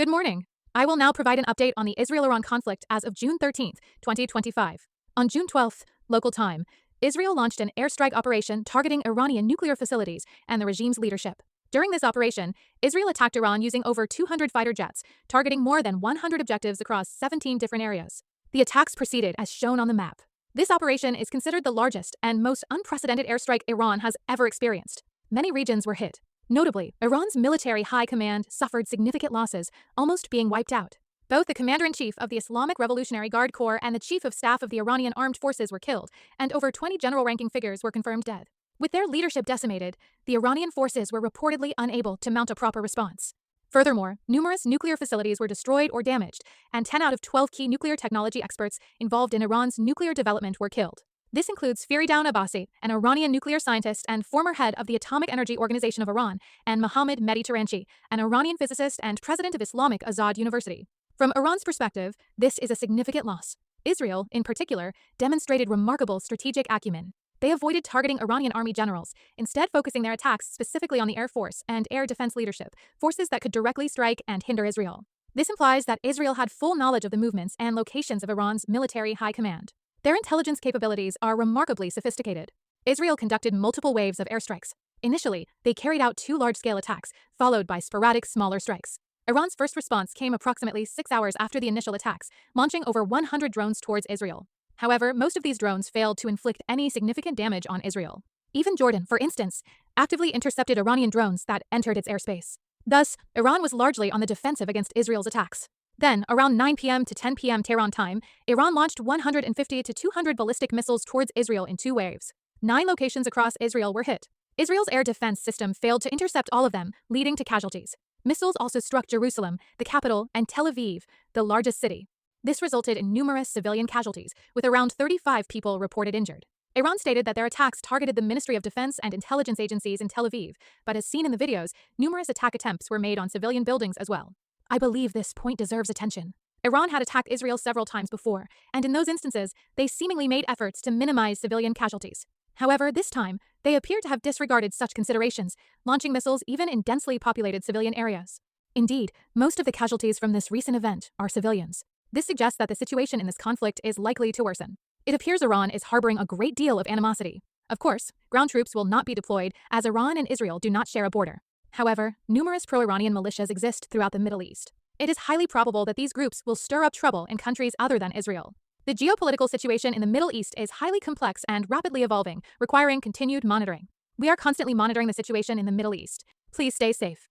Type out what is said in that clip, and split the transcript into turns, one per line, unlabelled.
Good morning. I will now provide an update on the Israel-Iran conflict as of June 13th, 2025. On June 12th, local time, Israel launched an airstrike operation targeting Iranian nuclear facilities and the regime's leadership. During this operation, Israel attacked Iran using over 200 fighter jets, targeting more than 100 objectives across 17 different areas. The attacks proceeded as shown on the map. This operation is considered the largest and most unprecedented airstrike Iran has ever experienced. Many regions were hit. Notably, Iran's military high command suffered significant losses, almost being wiped out. Both the commander-in-chief of the Islamic Revolutionary Guard Corps and the chief of staff of the Iranian armed forces were killed, and over 20 general-ranking figures were confirmed dead. With their leadership decimated, the Iranian forces were reportedly unable to mount a proper response. Furthermore, numerous nuclear facilities were destroyed or damaged, and 10 out of 12 key nuclear technology experts involved in Iran's nuclear development were killed. This includes Faridoun Abbasi, an Iranian nuclear scientist and former head of the Atomic Energy Organization of Iran, and Mohammad Mehdi Taranchi, an Iranian physicist and president of Islamic Azad University. From Iran's perspective, this is a significant loss. Israel, in particular, demonstrated remarkable strategic acumen. They avoided targeting Iranian army generals, instead focusing their attacks specifically on the Air Force and air defense leadership, forces that could directly strike and hinder Israel. This implies that Israel had full knowledge of the movements and locations of Iran's military high command. Their intelligence capabilities are remarkably sophisticated. Israel conducted multiple waves of airstrikes. Initially, they carried out 2 large-scale attacks, followed by sporadic smaller strikes. Iran's first response came approximately 6 hours after the initial attacks, launching over 100 drones towards Israel. However, most of these drones failed to inflict any significant damage on Israel. Even Jordan, for instance, actively intercepted Iranian drones that entered its airspace. Thus, Iran was largely on the defensive against Israel's attacks. Then, around 9 p.m. to 10 p.m. Tehran time, Iran launched 150 to 200 ballistic missiles towards Israel in 2 waves. 9 locations across Israel were hit. Israel's air defense system failed to intercept all of them, leading to casualties. Missiles also struck Jerusalem, the capital, and Tel Aviv, the largest city. This resulted in numerous civilian casualties, with around 35 people reported injured. Iran stated that their attacks targeted the Ministry of Defense and intelligence agencies in Tel Aviv, but as seen in the videos, numerous attack attempts were made on civilian buildings as well. I believe this point deserves attention. Iran had attacked Israel several times before, and in those instances, they seemingly made efforts to minimize civilian casualties. However, this time, they appear to have disregarded such considerations, launching missiles even in densely populated civilian areas. Indeed, most of the casualties from this recent event are civilians. This suggests that the situation in this conflict is likely to worsen. It appears Iran is harboring a great deal of animosity. Of course, ground troops will not be deployed, as Iran and Israel do not share a border. However, numerous pro-Iranian militias exist throughout the Middle East. It is highly probable that these groups will stir up trouble in countries other than Israel. The geopolitical situation in the Middle East is highly complex and rapidly evolving, requiring continued monitoring. We are constantly monitoring the situation in the Middle East. Please stay safe.